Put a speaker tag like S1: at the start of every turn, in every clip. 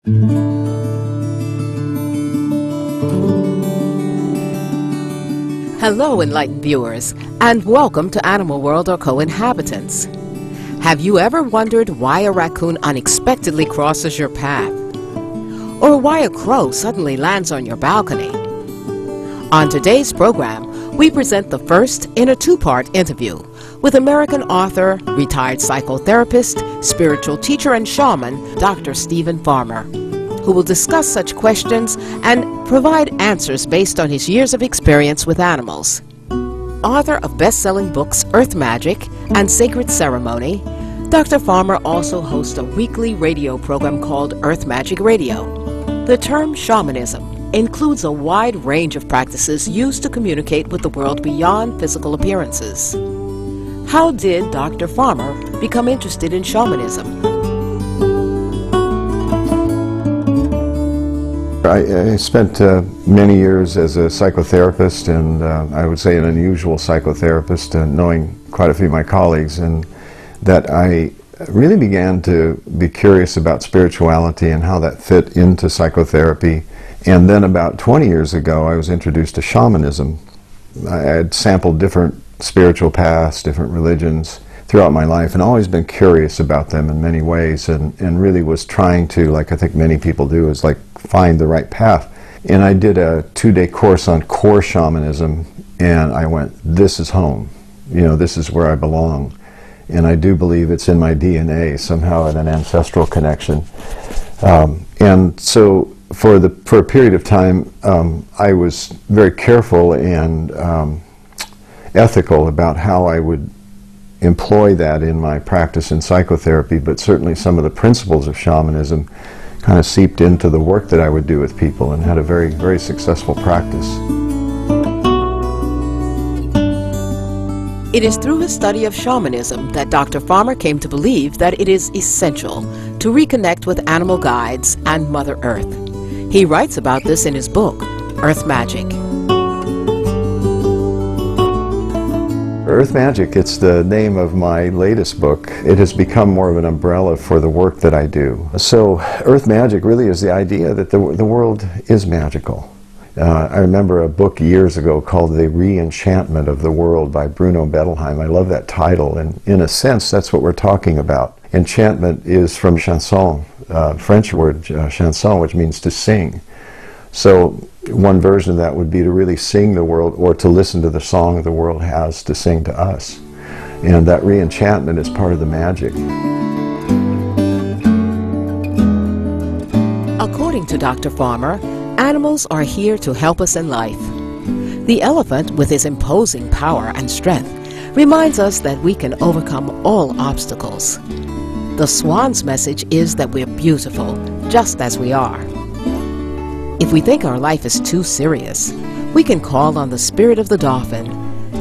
S1: Hello, enlightened viewers, and welcome to Animal World or Co-Inhabitants. Have you ever wondered why a raccoon unexpectedly crosses your path? Or why a crow suddenly lands on your balcony? On today's program, we present the first in a two-part interview with American author, retired psychotherapist, spiritual teacher, and shaman, Dr. Stephen Farmer, who will discuss such questions and provide answers based on his years of experience with animals. Author of best-selling books Earth Magic and Sacred Ceremony, Dr. Farmer also hosts a weekly radio program called Earth Magic Radio. The term shamanism includes a wide range of practices used to communicate with the world beyond physical appearances. How did Dr. Farmer become interested in shamanism?
S2: I spent many years as a psychotherapist, and I would say an unusual psychotherapist, knowing quite a few of my colleagues, and that I really began to be curious about spirituality and how that fit into psychotherapy. And then about 20 years ago, I was introduced to shamanism. I had sampled different spiritual paths, different religions throughout my life, and always been curious about them in many ways, and really was trying to, like I think many people do, is like find the right path. And I did a 2-day course on core shamanism, and I went, this is home. You know, this is where I belong. And I do believe it's in my DNA, somehow at an ancestral connection. And so for a period of time, I was very careful and ethical about how I would employ that in my practice in psychotherapy, but certainly some of the principles of shamanism kind of seeped into the work that I would do with people, and had a very, very successful practice.
S1: It is through his study of shamanism that Dr. Farmer came to believe that it is essential to reconnect with animal guides and Mother Earth. He writes about this in his book, Earth Magic.
S2: Earth Magic, it's the name of my latest book. It has become more of an umbrella for the work that I do. So Earth Magic really is the idea that the world is magical. I remember a book years ago called The Re-Enchantment of the World by Bruno Bettelheim. I love that title, and in a sense that's what we're talking about. Enchantment is from chanson, French word chanson, which means to sing. So one version of that would be to really sing the world, or to listen to the song the world has to sing to us. And that re-enchantment is part of the magic.
S1: According to Dr. Farmer, animals are here to help us in life. The elephant, with his imposing power and strength, reminds us that we can overcome all obstacles. The swan's message is that we're beautiful, just as we are. If we think our life is too serious, we can call on the spirit of the dolphin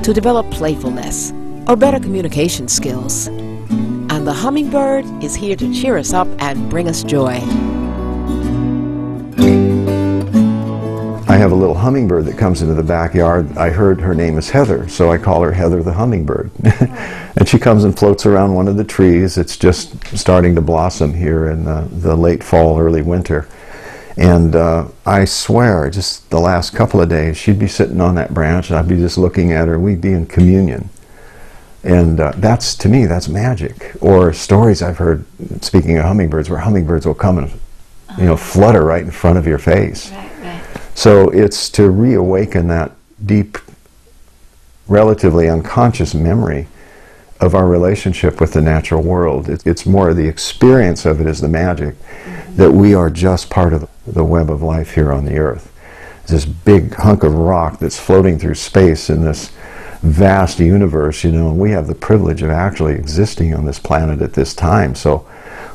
S1: to develop playfulness or better communication skills. And the hummingbird is here to cheer us up and bring us joy.
S2: I have a little hummingbird that comes into the backyard. I heard her name is Heather, so I call her Heather the hummingbird. And she comes and floats around one of the trees. It's just starting to blossom here in the late fall, early winter. And I swear, just the last couple of days, she'd be sitting on that branch, and I'd be just looking at her, we'd be in communion. And that's, to me, that's magic. Or stories I've heard, speaking of hummingbirds, where hummingbirds will come and, you know, flutter right in front of your face.
S3: Right.
S2: So it's to reawaken that deep, relatively unconscious memory of our relationship with the natural world. It's more the experience of it as the magic, that we are just part of the web of life here on the earth. It's this big hunk of rock that's floating through space in this vast universe, you know, and we have the privilege of actually existing on this planet at this time. So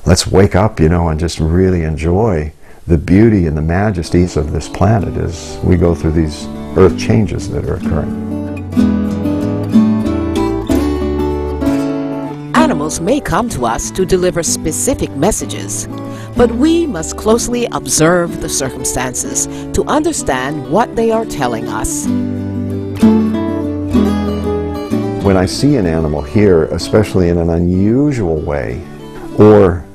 S2: let's wake up, you know, and just really enjoy the beauty and the majesties of this planet as we go through these earth changes that are occurring.
S1: Animals may come to us to deliver specific messages, but we must closely observe the circumstances to understand what they are telling us.
S2: When I see an animal here, especially in an unusual way, or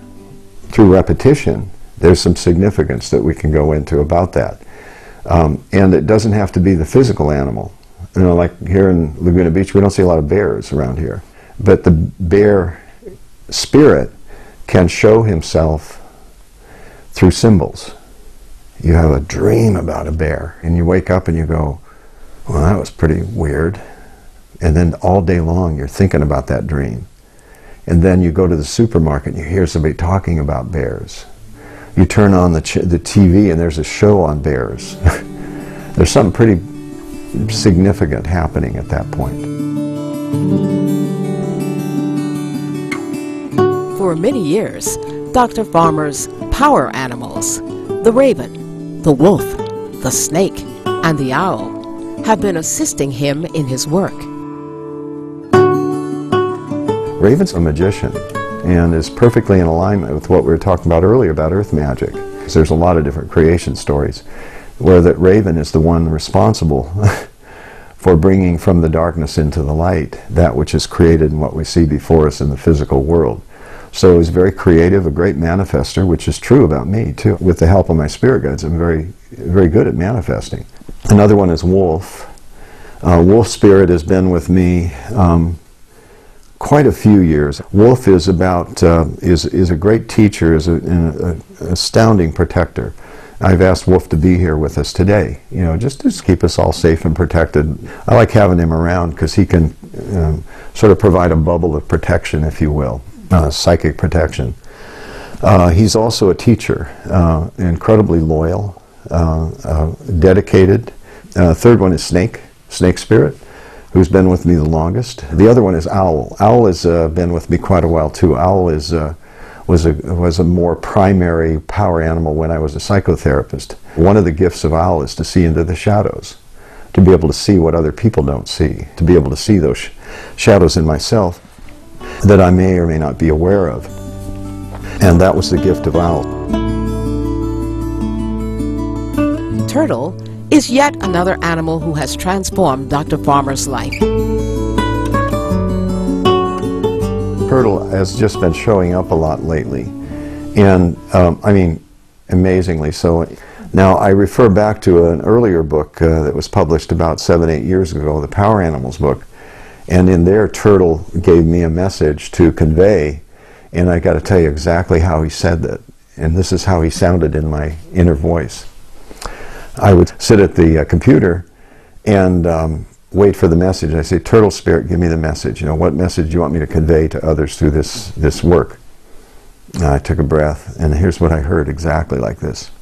S2: through repetition, There's some significance that we can go into about that. And it doesn't have to be the physical animal. You know, like here in Laguna Beach, we don't see a lot of bears around here. But the bear spirit can show himself through symbols. You have a dream about a bear, and you wake up and you go, well, that was pretty weird. And then all day long you're thinking about that dream. And then you go to the supermarket and you hear somebody talking about bears. You turn on the TV and there's a show on bears. There's something pretty significant happening at that point.
S1: For many years, Dr. Farmer's power animals, the raven, the wolf, the snake, and the owl, have been assisting him in his work.
S2: Raven's a magician and is perfectly in alignment with what we were talking about earlier about earth magic. There's a lot of different creation stories where that raven is the one responsible for bringing from the darkness into the light that which is created and what we see before us in the physical world. So he's very creative, a great manifester, which is true about me too. With the help of my spirit guides, I'm very, very good at manifesting. Another one is wolf. Wolf spirit has been with me quite a few years. Wolf is a great teacher, is an astounding protector. I've asked Wolf to be here with us today, you know, just to keep us all safe and protected. I like having him around because he can sort of provide a bubble of protection, if you will, psychic protection. He's also a teacher, incredibly loyal, dedicated. Third one is Snake Spirit, who's been with me the longest. The other one is Owl. Owl has been with me quite a while too. Owl was a more primary power animal when I was a psychotherapist. One of the gifts of Owl is to see into the shadows, to be able to see what other people don't see, to be able to see those shadows in myself that I may or may not be aware of. And that was the gift of Owl.
S1: Turtle is yet another animal who has transformed Dr. Farmer's life.
S2: Turtle has just been showing up a lot lately, and I mean, amazingly so. Now, I refer back to an earlier book that was published about 7-8 years ago, the Power Animals book, and in there Turtle gave me a message to convey, and I got to tell you exactly how he said that, and this is how he sounded in my inner voice. I would sit at the computer and wait for the message. I say, Turtle Spirit, give me the message. You know, what message do you want me to convey to others through this work? And I took a breath, and here's what I heard exactly like this.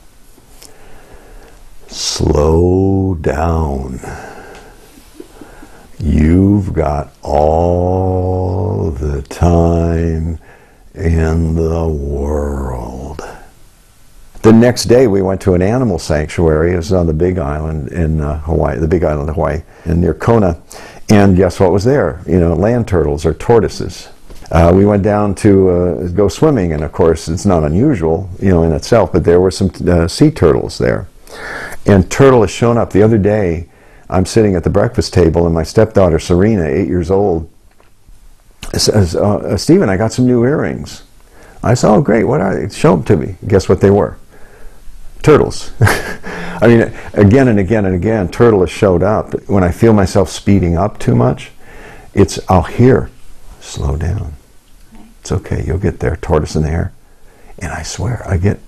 S2: Slow down. You've got all the time in the world. The next day we went to an animal sanctuary. It was on the Big Island in Hawaii, the Big Island of Hawaii, and near Kona. And guess what was there? You know, land turtles or tortoises. We went down to go swimming, and of course it's not unusual, you know, in itself, but there were some sea turtles there. And Turtle has shown up. The other day, I'm sitting at the breakfast table, and my stepdaughter Serena, 8 years old, says, Stephen, I got some new earrings. I said, oh great, what are they? Show them to me. Guess what they were? Turtles. I mean, again and again and again, Turtle has showed up. When I feel myself speeding up too much, I'll hear, slow down. It's okay, you'll get there, tortoise in the air. And I swear, I get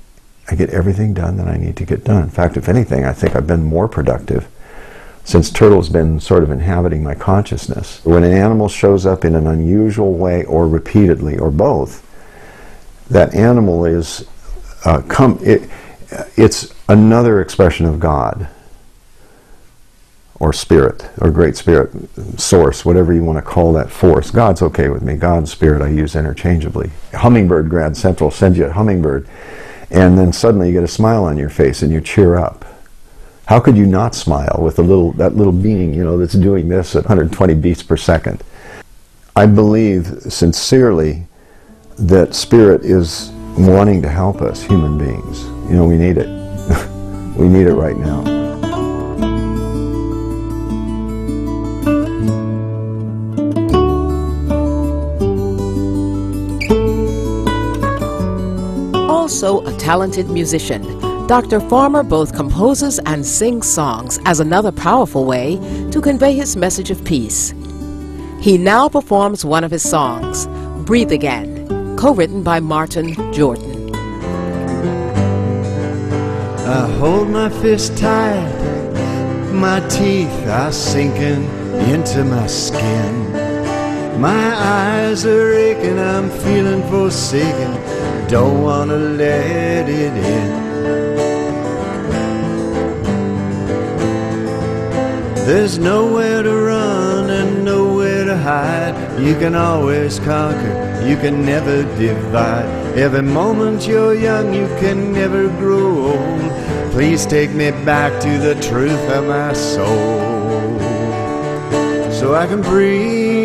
S2: everything done that I need to get done. In fact, if anything, I think I've been more productive since Turtle's been sort of inhabiting my consciousness. When an animal shows up in an unusual way or repeatedly or both, that animal is it's another expression of God or spirit or great spirit, source, whatever you want to call that force. God's okay with me. God's spirit I use interchangeably. Hummingbird Grand Central sends you a hummingbird, and then suddenly you get a smile on your face and you cheer up. How could you not smile with that little being, you know, that's doing this at 120 beats per second? I believe sincerely that spirit is wanting to help us, human beings. You know, we need it. We need it right now.
S1: All also a talented musician. Dr. Farmer both composes and sings songs as another powerful way to convey his message of peace. He now performs one of his songs, Breathe Again, co-written by Martin Jordan.
S3: I hold my fist tight, my teeth are sinking into my skin. My eyes are aching, I'm feeling forsaken, don't wanna let it in. There's nowhere to run and nowhere to hide. You can always conquer, you can never divide. Every moment you're young, you can never grow old. Please take me back to the truth of my soul, so I can breathe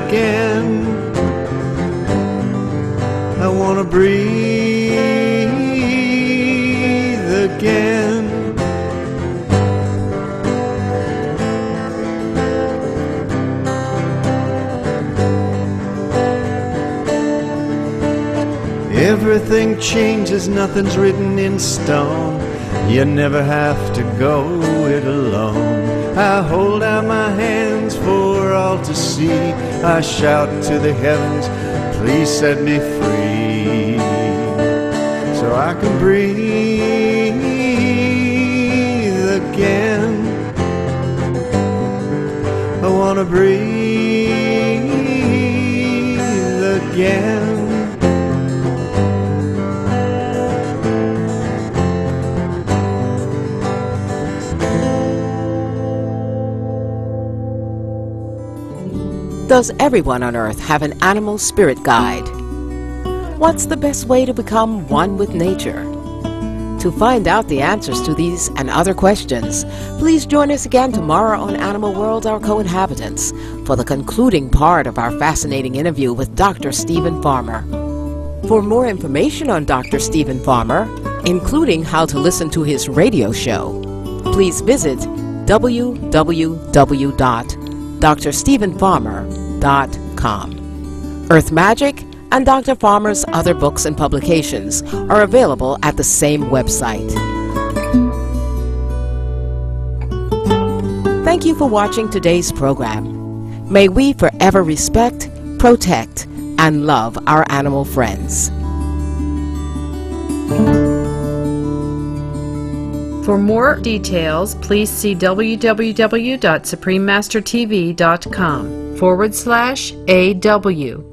S3: again. I wanna breathe again. Everything changes, nothing's written in stone. You never have to go it alone. I hold out my hands for all to see. I shout to the heavens, please set me free, so I can breathe again. I wanna breathe again.
S1: Does everyone on Earth have an animal spirit guide? What's the best way to become one with nature? To find out the answers to these and other questions, please join us again tomorrow on Animal World, Our Co-Inhabitants, for the concluding part of our fascinating interview with Dr. Stephen Farmer. For more information on Dr. Stephen Farmer, including how to listen to his radio show, please visit www.drstephenfarmer.com. Earth Magic and Dr. Farmer's other books and publications are available at the same website. Thank you for watching today's program. May we forever respect, protect, and love our animal friends.
S4: For more details, please see www.suprememastertv.com/AW.